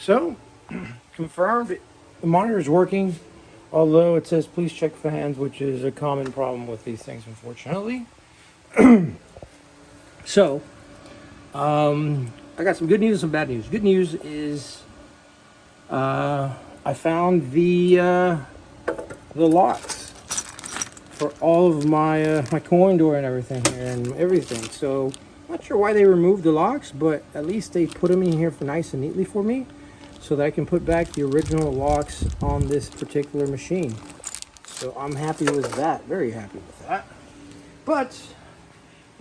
So, confirmed, the monitor is working, although it says please check fans, which is a common problem with these things, unfortunately. So, I got some good news and some bad news. Good news is I found the locks for all of my my coin door and everything here and everything. So, not sure why they removed the locks, but at least they put them in here for nice and neatly for me, so that I can put back the original locks on this particular machine. So I'm happy with that, very happy with that. But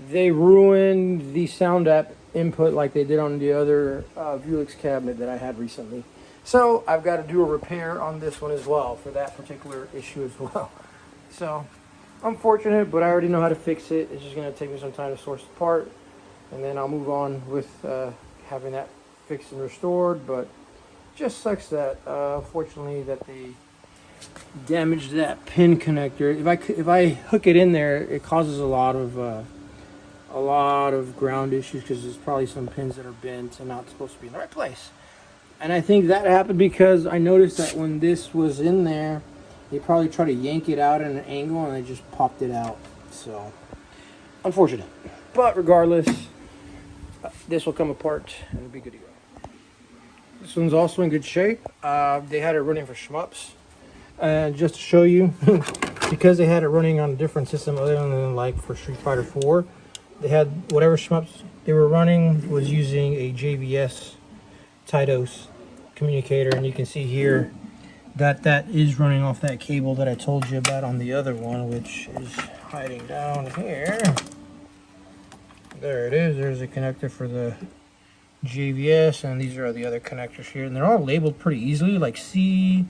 they ruined the sound app input like they did on the other Vewlix cabinet that I had recently. So I've got to do a repair on this one as well for that particular issue as well. So unfortunate, but I already know how to fix it. It's just going to take me some time to source the part, and then I'll move on with having that fixed and restored. But just sucks that fortunately that they damaged that pin connector. If I hook it in there, it causes a lot of ground issues, because there's probably some pins that are bent and not supposed to be in the right place. And I think that happened because I noticed that when this was in there, they probably tried to yank it out at an angle and they just popped it out. So unfortunate, but regardless, this will come apart and it'll be good to go. This one's also in good shape. They had it running for shmups. Just to show you, because they had it running on a different system other than like for Street Fighter 4, they had whatever shmups they were running was using a JVS Tydos communicator, and you can see here that that is running off that cable that I told you about on the other one, which is hiding down here. There it is. There's a connector for the JVS, and these are the other connectors here, and they're all labeled pretty easily, like C,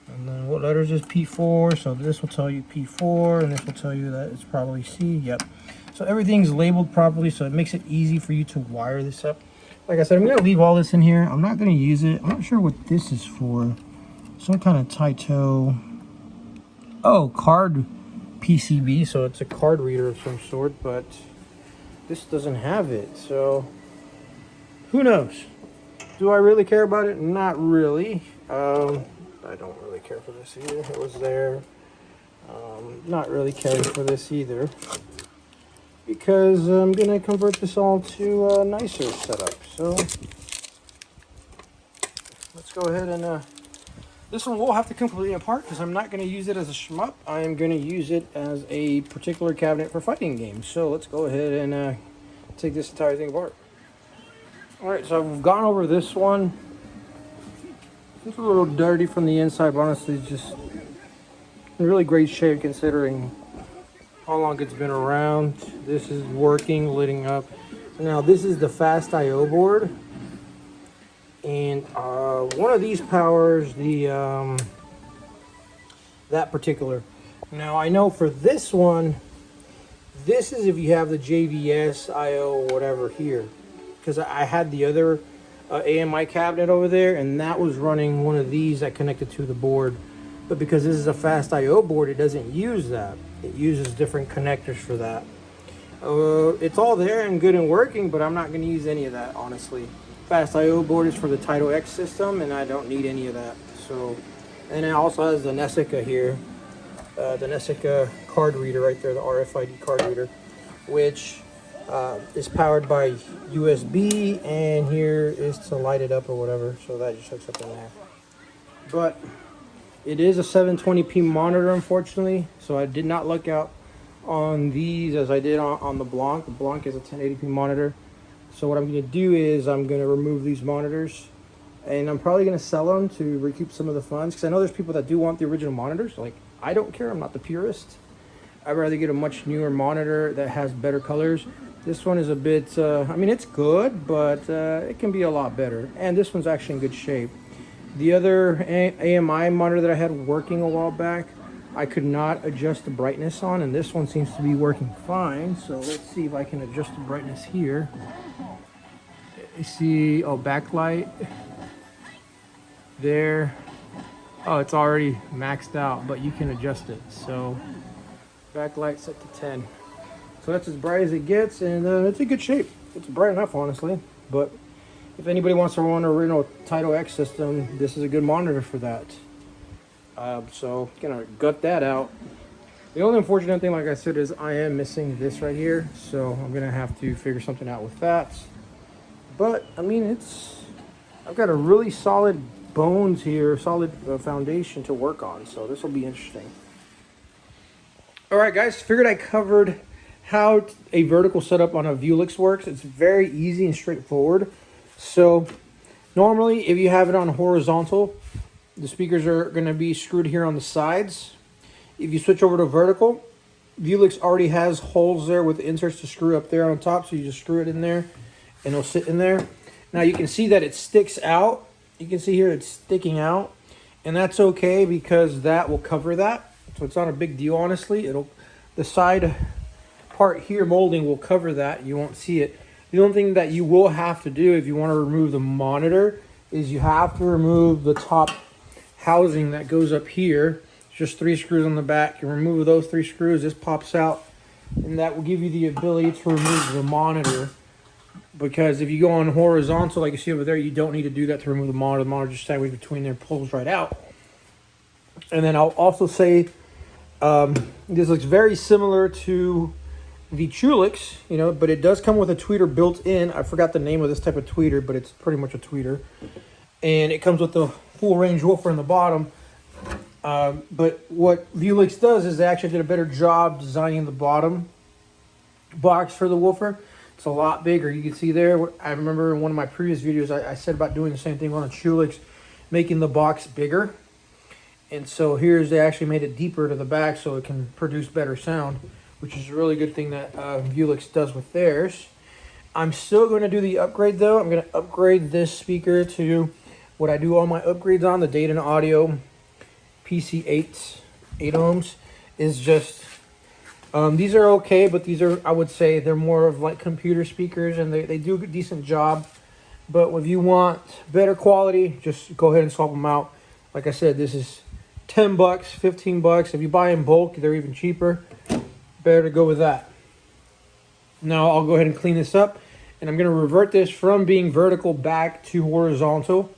and then what letters is P4. So this will tell you P4, and this will tell you that it's probably C. Yep. So everything's labeled properly, so it makes it easy for you to wire this up. Like I said, I'm going to leave all this in here. I'm not going to use it. I'm not sure what this is for. Some kind of Taito. Oh, card PCB. So it's a card reader of some sort, but this doesn't have it. So who knows? Do I really care about it? Not really. I don't really care for this either. It was there. Not really caring for this either, because I'm going to convert this all to a nicer setup. So let's go ahead and this one will have to come completely apart, because I'm not going to use it as a shmup. I am going to use it as a particular cabinet for fighting games. So let's go ahead and take this entire thing apart. Alright, so I've gone over this one. It's a little dirty from the inside, but honestly it's just in really great shape considering how long it's been around. This is working, lighting up. Now this is the fast IO board, and one of these powers the that particular. Now I know for this one, this is if you have the JVS IO or whatever here, because I had the other AMI cabinet over there, and that was running one of these that connected to the board. But because this is a fast IO board, it doesn't use that. It uses different connectors for that. It's all there and good and working, but I'm not going to use any of that, honestly. Fast IO board is for the Taito X system, and I don't need any of that. So, and it also has the Nessica here, the Nessica card reader right there, the RFID card reader, which is powered by USB, and here is to light it up or whatever. So that just hooks up in there. But it is a 720p monitor, unfortunately, so I did not look out on these as I did on the Blanc. The Blanc is a 1080p monitor. So what I'm going to do is I'm going to remove these monitors, and I'm probably going to sell them to recoup some of the funds, because I know there's people that do want the original monitors. Like, I don't care. I'm not the purist. I'd rather get a much newer monitor that has better colors. This one is a bit, I mean, it's good, but it can be a lot better. And this one's actually in good shape. The other AMI monitor that I had working a while back, I could not adjust the brightness on, and this one seems to be working fine. So let's see if I can adjust the brightness here. You see, oh, backlight there. Oh, it's already maxed out, but you can adjust it. So backlight set to 10. So that's as bright as it gets, and it's in good shape. It's bright enough, honestly, but if anybody wants to run a original Title X system, this is a good monitor for that. So gonna gut that out. The only unfortunate thing, like I said, is I am missing this right here, so I'm gonna have to figure something out with that. But I mean, I've got a really solid bones here, solid foundation to work on, so this will be interesting. All right, guys, figured I covered how a vertical setup on a Vewlix works. It's very easy and straightforward. So normally, if you have it on horizontal, the speakers are going to be screwed here on the sides. If you switch over to vertical, Vewlix already has holes there with inserts to screw up there on top, so you just screw it in there and it'll sit in there. Now you can see that it sticks out. You can see here it's sticking out, and that's okay because that will cover that. So it's not a big deal, honestly. The side part here molding will cover that. You won't see it. The only thing that you will have to do if you want to remove the monitor is you have to remove the top housing that goes up here. It's just 3 screws on the back. You remove those 3 screws, this pops out, and that will give you the ability to remove the monitor. Because if you go on horizontal, like you see over there, you don't need to do that to remove the monitor. The monitor just sideways between there, pulls right out. And then I'll also say, this looks very similar to the Vewlix, you know, but it does come with a tweeter built in. I forgot the name of this type of tweeter, but it's pretty much a tweeter. And it comes with the full range woofer in the bottom. But what Vewlix does is they actually did a better job designing the bottom box for the woofer. It's a lot bigger. You can see there, I remember in one of my previous videos, I said about doing the same thing on a Vewlix, making the box bigger. And so here's, they actually made it deeper to the back so it can produce better sound, which is a really good thing that Vewlix does with theirs. I'm still going to do the upgrade though. I'm going to upgrade this speaker to what I do all my upgrades on, the Data Audio PC8 8 ohms. Is just, these are okay, but these are, I would say, they're more of like computer speakers, and they do a decent job. But if you want better quality, just go ahead and swap them out. Like I said, this is 10 bucks, 15 bucks. If you buy in bulk, they're even cheaper. Better to go with that. Now I'll go ahead and clean this up, and I'm going to revert this from being vertical back to horizontal.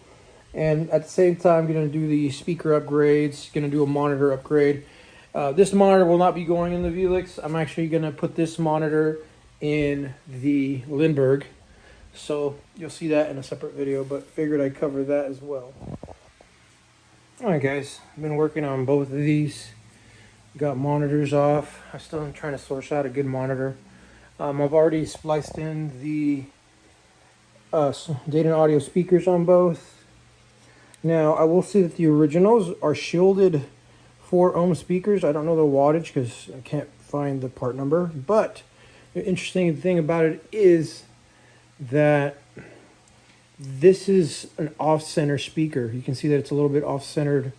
And at the same time, I'm going to do the speaker upgrades, going to do a monitor upgrade. This monitor will not be going in the Vewlix. I'm actually going to put this monitor in the Lindbergh. So you'll see that in a separate video, but figured I'd cover that as well. Alright guys, I've been working on both of these. Got monitors off. I still am trying to source out a good monitor. I've already spliced in the Data Audio speakers on both. Now I will say that the originals are shielded 4 ohm speakers. I don't know the wattage because I can't find the part number, but the interesting thing about it is that this is an off-center speaker. You can see that it's a little bit off-centered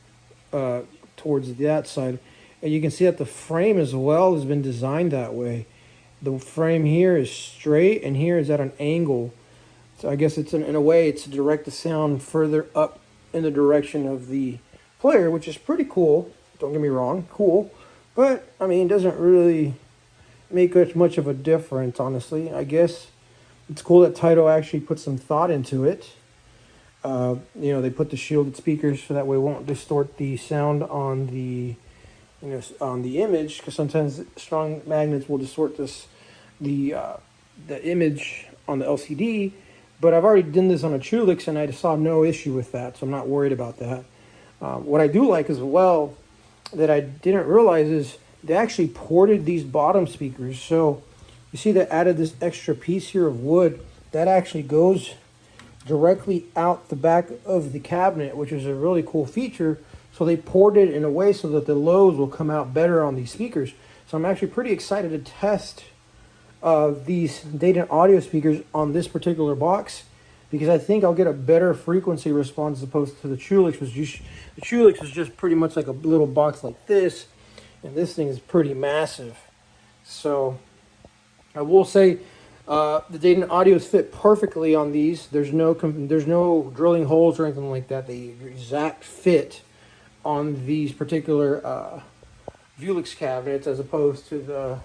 towards that side. And you can see that the frame as well has been designed that way. The frame here is straight, and here is at an angle. So I guess it's in a way it's to direct the sound further up in the direction of the player, which is pretty cool. Don't get me wrong, cool. But, I mean, it doesn't really make much of a difference, honestly. I guess it's cool that Taito actually put some thought into it. You know, they put the shielded speakers so that way it won't distort the sound on the, you know, on the image, because sometimes strong magnets will distort the image on the LCD. But I've already done this on a Vewlix, and I saw no issue with that, so I'm not worried about that. What I do like as well that I didn't realize is they actually ported these bottom speakers. So you see they added this extra piece here of wood that actually goes directly out the back of the cabinet, which is a really cool feature. So they ported it in a way so that the lows will come out better on these speakers. So I'm actually pretty excited to test these Data Audio speakers on this particular box, because I think I'll get a better frequency response as opposed to the Vewlix. The Vewlix is just pretty much like a little box like this, and this thing is pretty massive. So I will say the Data Audios fit perfectly on these. There's no drilling holes or anything like that. The exact fit on these particular Vewlix cabinets, as opposed to the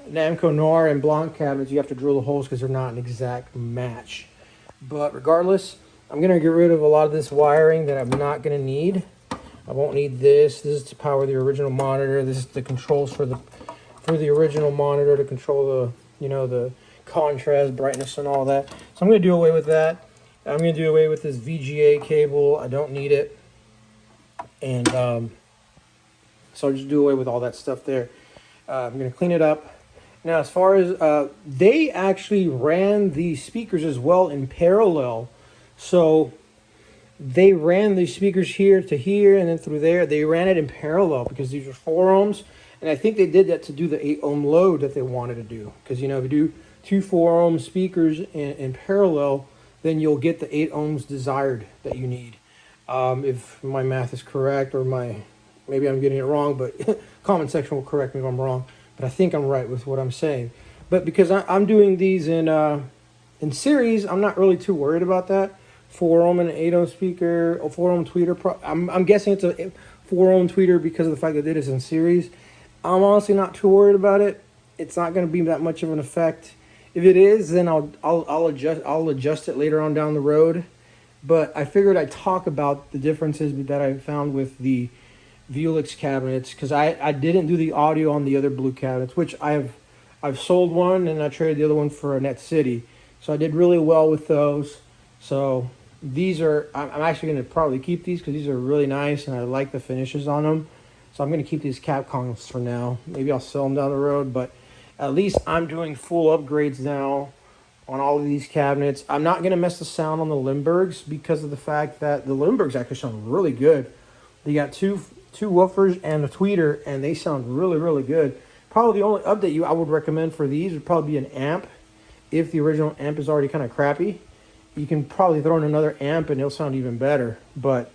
Namco Noir and Blanc cabinets. You have to drill the holes because they're not an exact match. But regardless, I'm going to get rid of a lot of this wiring that I'm not going to need. I won't need this. This is to power the original monitor. This is the controls for the original monitor to control the, the contrast, brightness, and all that. So I'm going to do away with that. I'm going to do away with this VGA cable. I don't need it. And so I'll just do away with all that stuff there. I'm going to clean it up. Now, as far as, they actually ran the speakers as well in parallel. So they ran the speakers here to here and then through there. They ran it in parallel because these are 4 ohms. And I think they did that to do the 8 ohm load that they wanted to do. Because, if you do 2 4 ohm speakers in parallel, then you'll get the 8 ohms desired that you need. If my math is correct, or maybe I'm getting it wrong, but comment section will correct me if I'm wrong. But I think I'm right with what I'm saying. But because I'm doing these in series, I'm not really too worried about that. 4 ohm and an 8 ohm speaker, or 4 ohm tweeter. I'm guessing it's a 4 ohm tweeter because of the fact that it is in series. I'm honestly not too worried about it. It's not going to be that much of an effect. If it is, then I'll adjust it later on down the road. But I figured I'd talk about the differences that I found with the Vewlix cabinets, because I didn't do the audio on the other blue cabinets, which I've sold one and I traded the other one for a Net City. So I did really well with those. So these are, I'm actually going to probably keep these because these are really nice and I like the finishes on them. So I'm going to keep these Capcoms for now. Maybe I'll sell them down the road, but at least I'm doing full upgrades now on all of these cabinets. I'm not going to mess the sound on the Limburgs because of the fact that the Limburgs actually sound really good. They got two woofers and a tweeter, and they sound really, really good. Probably the only update I would recommend for these would probably be an amp. If the original amp is already kind of crappy, you can probably throw in another amp and it'll sound even better. But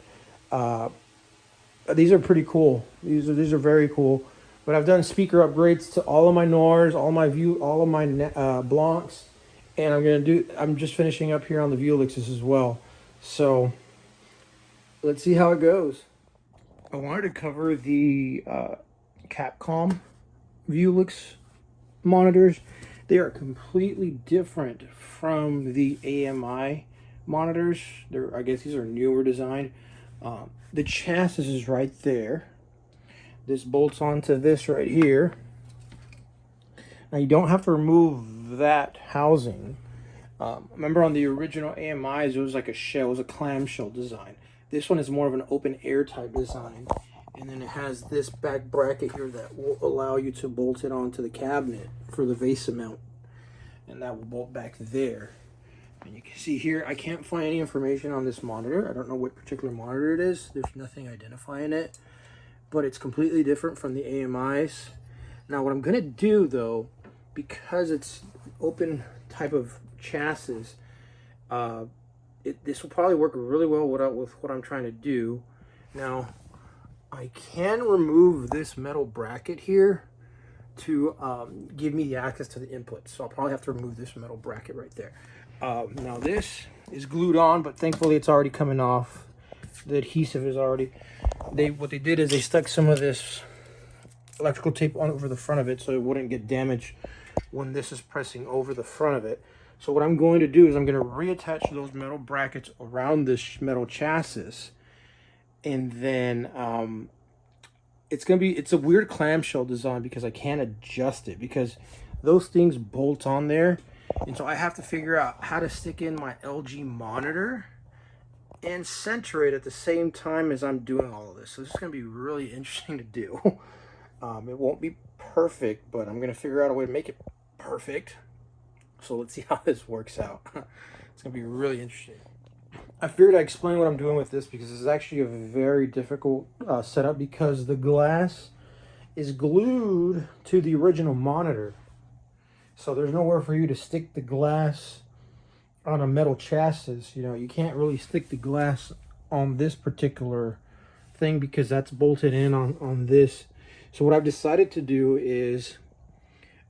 these are pretty cool. These are very cool. But I've done speaker upgrades to all of my Nors, all of my Blancs, and I'm just finishing up here on the Vewlixes as well. So let's see how it goes. I wanted to cover the Capcom Vewlix monitors. They are completely different from the AMI monitors. I guess these are newer design. The chassis is right there. This bolts onto this right here. Now you don't have to remove that housing. Remember on the original AMIs, it was like a shell, it was a clamshell design. This one is more of an open air type design. And then it has this back bracket here that will allow you to bolt it onto the cabinet for the vase mount. And that will bolt back there. And you can see here, I can't find any information on this monitor. I don't know what particular monitor it is. There's nothing identifying it. But it's completely different from the AMIs. Now what I'm going to do though, because it's open type of chassis, this will probably work really well with what I'm trying to do. Now, I can remove this metal bracket here to give me the access to the input. So I'll probably have to remove this metal bracket right there. Now this is glued on, but thankfully it's already coming off. The adhesive is already, what they did is they stuck some of this electrical tape on over the front of it so it wouldn't get damaged when this is pressing over the front of it. So what I'm going to do is I'm going to reattach those metal brackets around this metal chassis, and then it's a weird clamshell design because I can't adjust it because those things bolt on there, and so I have to figure out how to stick in my LG monitor and center it at the same time as I'm doing all of this. So this is going to be really interesting to do. It won't be perfect, but I'm going to figure out a way to make it perfect. So let's see how this works out. It's going to be really interesting. I figured I'd explain what I'm doing with this because this is actually a very difficult setup because the glass is glued to the original monitor. So there's nowhere for you to stick the glass on a metal chassis. You know, you can't really stick the glass on this particular thing because that's bolted in on this. So what I've decided to do is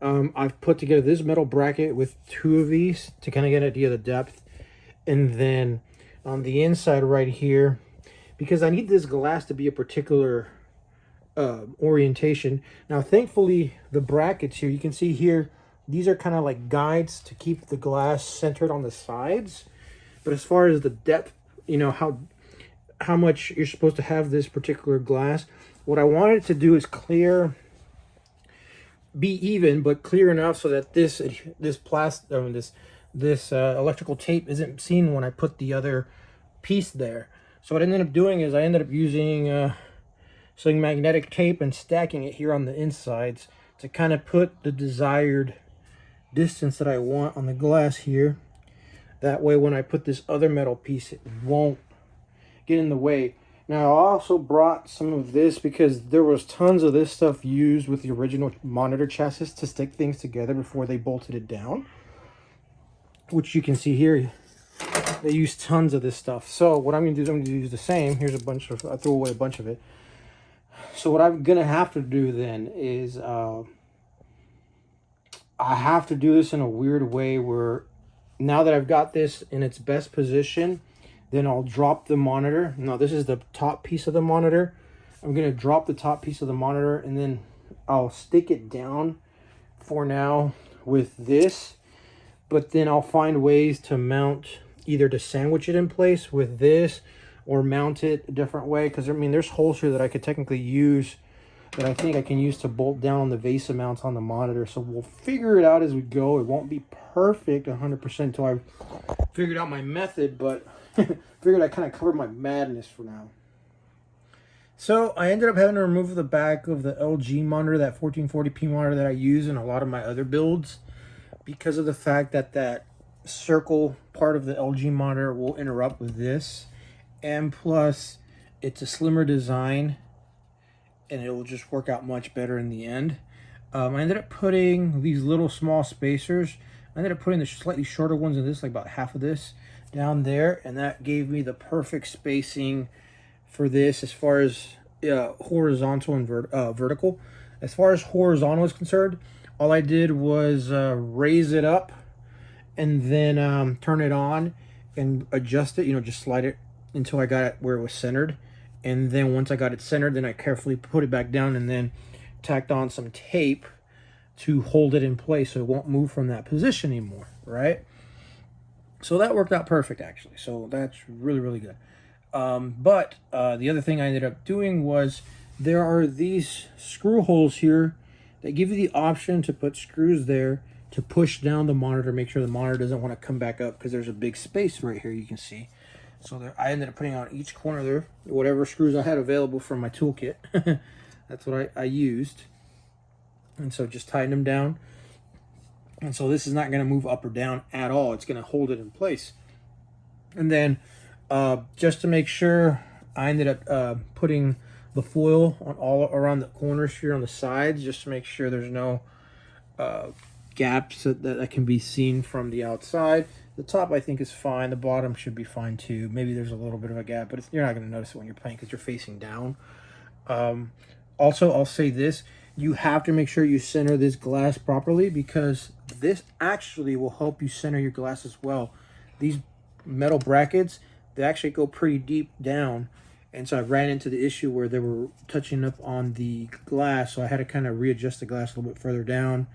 I've put together this metal bracket with 2 of these to kind of get an idea of the depth. And then on the inside right here, because I need this glass to be a particular orientation. Now, thankfully, the brackets here, you can see here, these are kind of like guides to keep the glass centered on the sides. But as far as the depth, you know, how much you're supposed to have this particular glass, what I wanted to do is be even, but clear enough so that this electrical tape isn't seen when I put the other piece there. So what I ended up doing is I ended up using some magnetic tape and stacking it here on the insides to kind of put the desired distance that I want on the glass here. That way when I put this other metal piece, it won't get in the way. Now I also brought some of this because there was tons of this stuff used with the original monitor chassis to stick things together before they bolted it down, which you can see here. They use tons of this stuff. So what I'm going to do is I'm going to use the same. Here's a bunch of, I threw away a bunch of it. So what I'm going to have to do then is I have to do this in a weird way where now that I've got this in its best position, then I'll drop the monitor. Now this is the top piece of the monitor. I'm going to drop the top piece of the monitor and then I'll stick it down for now with this. But then I'll find ways to mount, either to sandwich it in place with this or mount it a different way. Because I mean, there's holes here that I could technically use that I think I can use to bolt down the VESA mounts on the monitor. So we'll figure it out as we go. It won't be perfect 100% until I've figured out my method, but figured I kind of covered my madness for now. So I ended up having to remove the back of the LG monitor, that 1440p monitor that I use in a lot of my other builds, because of the fact that that circle part of the LG monitor will interrupt with this. And plus, it's a slimmer design, and it will just work out much better in the end. I ended up putting these little small spacers. I ended up putting the slightly shorter ones in this, like about half of this, down there, and that gave me the perfect spacing for this as far as horizontal and vertical. As far as horizontal is concerned, all I did was raise it up and then turn it on and adjust it, you know, just slide it until I got it where it was centered. And then once I got it centered, then I carefully put it back down and then tacked on some tape to hold it in place so it won't move from that position anymore, right? So that worked out perfect, actually. So that's really, really good. But the other thing I ended up doing was there are these screw holes here that give you the option to put screws there to push down the monitor, make sure the monitor doesn't want to come back up, because there's a big space right here you can see. So there, I ended up putting on each corner there whatever screws I had available from my toolkit. That's what I used. And so just tighten them down. And so this is not going to move up or down at all. It's going to hold it in place. And then just to make sure, I ended up putting the foil on all around the corners here on the sides, just to make sure there's no gaps that can be seen from the outside. The top, I think, is fine. The bottom should be fine too. Maybe there's a little bit of a gap, but you're not going to notice it when you're playing because you're facing down. Also, I'll say this. You have to make sure you center this glass properly, because this actually will help you center your glass as well. These metal brackets, they actually go pretty deep down. And so I ran into the issue where they were touching up on the glass. So I had to kind of readjust the glass a little bit further down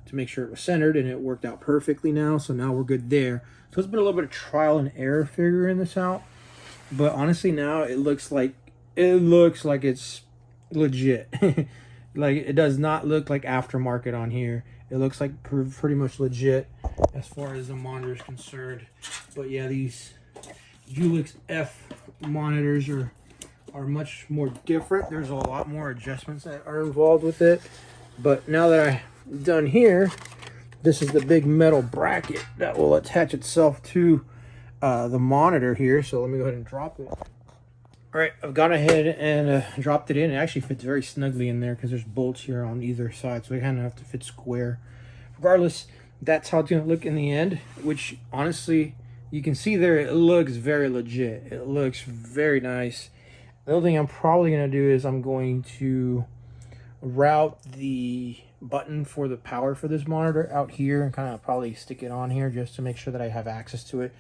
to make sure it was centered, and it worked out perfectly now. So now we're good there. So it's been a little bit of trial and error figuring this out. But honestly, now it looks like it's legit. Like, it does not look like aftermarket on here. It looks like pretty much legit as far as the monitor is concerned. But yeah, these Vewlix F monitors are much more different. There's a lot more adjustments that are involved with it. But now that I've done here, this is the big metal bracket that will attach itself to the monitor here. So let me go ahead and drop it. All right, I've gone ahead and dropped it in. It actually fits very snugly in there because there's bolts here on either side, so we kind of have to fit square. Regardless, that's how it's going to look in the end, which honestly, you can see there, it looks very legit. It looks very nice. The other thing I'm probably going to do is I'm going to route the button for the power for this monitor out here and kind of probably stick it on here just to make sure that I have access to it,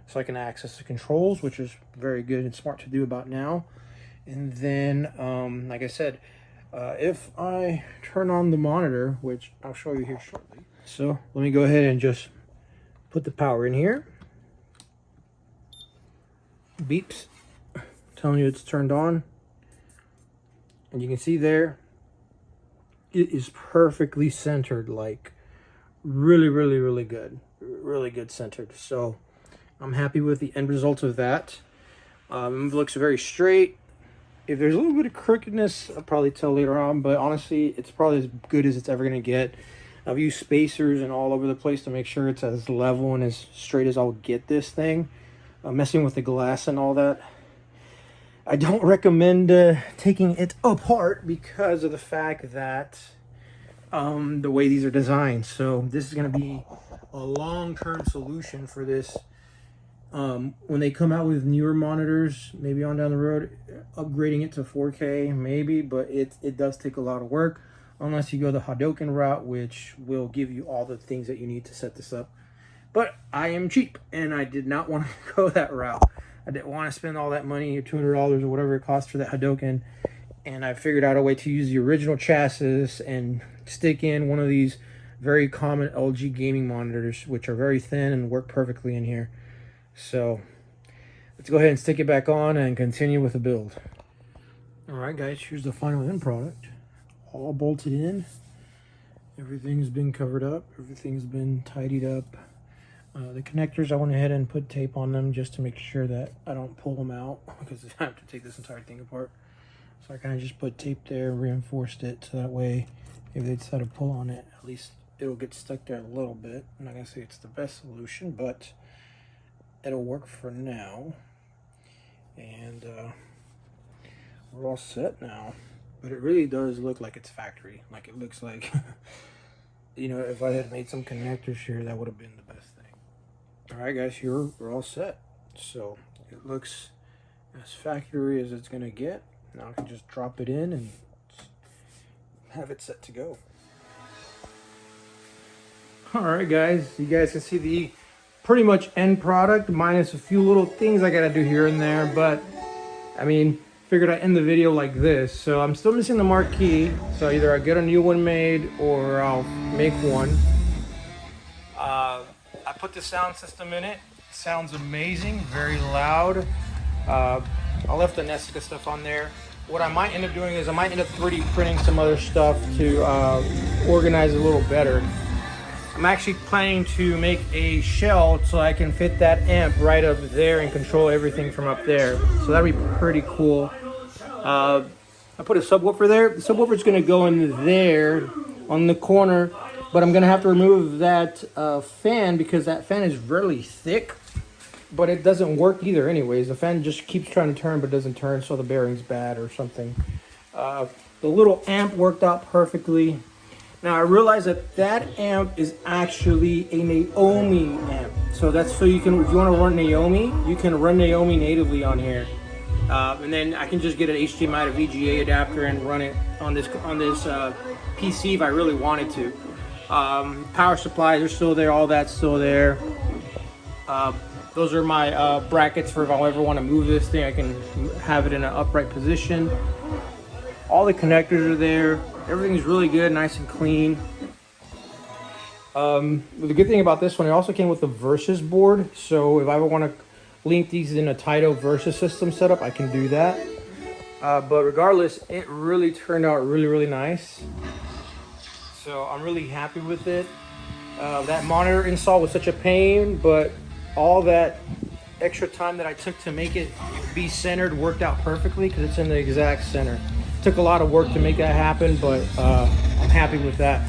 so I can access the controls, which is very good and smart to do about now. And then, like I said, if I turn on the monitor, which I'll show you here shortly. So let me go ahead and just put the power in here. beeps telling you it's turned on. And you can see there, it is perfectly centered, like really, really, really good. Really good centered. So I'm happy with the end result of that. It looks very straight. If there's a little bit of crookedness, I'll probably tell later on, but honestly, it's probably as good as it's ever going to get. I've used spacers and all over the place to make sure it's as level and as straight as I'll get this thing. Messing with the glass and all that. I don't recommend taking it apart because of the fact that the way these are designed. So this is going to be a long-term solution for this. When they come out with newer monitors, maybe on down the road, upgrading it to 4K, maybe, but it does take a lot of work unless you go the Hadoken route, which will give you all the things that you need to set this up. But I am cheap, and I did not want to go that route. I didn't want to spend all that money, $200 or whatever it costs for that Hadoken, and I figured out a way to use the original chassis and stick in one of these very common LG gaming monitors, which are very thin and work perfectly in here. So let's go ahead and stick it back on and continue with the build. All right, guys, here's the final end product. All bolted in. Everything's been covered up. Everything's been tidied up. The connectors, I went ahead and put tape on them just to make sure that I don't pull them out because I have to take this entire thing apart. So I kind of just put tape there, reinforced it, so that way if they decide to pull on it, at least it'll get stuck there a little bit. I'm not going to say it's the best solution, but it'll work for now. And we're all set now. But it really does look like it's factory. Like it looks like, you know, if I had made some connectors here, that would have been the best thing. All right, guys, here we're all set. So it looks as factory as it's gonna get. Now I can just drop it in and have it set to go. All right, guys, you guys can see the pretty much end product minus a few little things I gotta do here and there, but I mean, figured I'd end the video like this. So I'm still missing the marquee, so either I get a new one made or I'll make one. I put the sound system in it. Sounds amazing, very loud. I left the Nesca stuff on there. What I might end up doing is I might end up 3D printing some other stuff to organize it a little better. I'm actually planning to make a shell so I can fit that amp right up there and control everything from up there. So that'd be pretty cool. I put a subwoofer there. The subwoofer is going to go in there on the corner, but I'm going to have to remove that fan because that fan is really thick, but it doesn't work either anyways. The fan just keeps trying to turn but doesn't turn, so the bearing's bad or something. The little amp worked out perfectly. Now I realize that that amp is actually a Naomi amp. So that's so you can, if you want to run Naomi, you can run Naomi natively on here. And then I can just get an HDMI to VGA adapter and run it on this PC if I really wanted to. Power supplies are still there, all that's still there. Those are my brackets for if I ever want to move this thing, I can have it in an upright position. All the connectors are there. Everything's really good, nice and clean. The good thing about this one, it also came with the Versus board. So if I ever want to link these in a Taito Versus system setup, I can do that. But regardless, it really turned out really nice. So I'm really happy with it. That monitor install was such a pain, but all that extra time that I took to make it be centered worked out perfectly because it's in the exact center. Took a lot of work to make that happen, but I'm happy with that.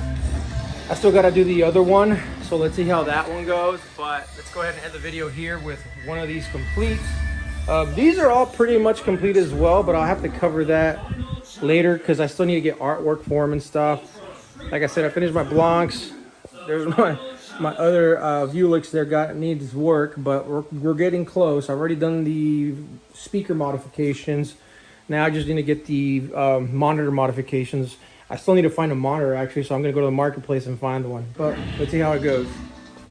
I still got to do the other one, so let's see how that one goes. But let's go ahead and end the video here with one of these complete. These are all pretty much complete as well, but I'll have to cover that later because I still need to get artwork for them and stuff. Like I said, I finished my Blancs. There's my other Vewlix there needs work, but we're getting close. I've already done the speaker modifications. Now I just need to get the monitor modifications. I still need to find a monitor actually, so I'm gonna go to the marketplace and find one. But let's see how it goes.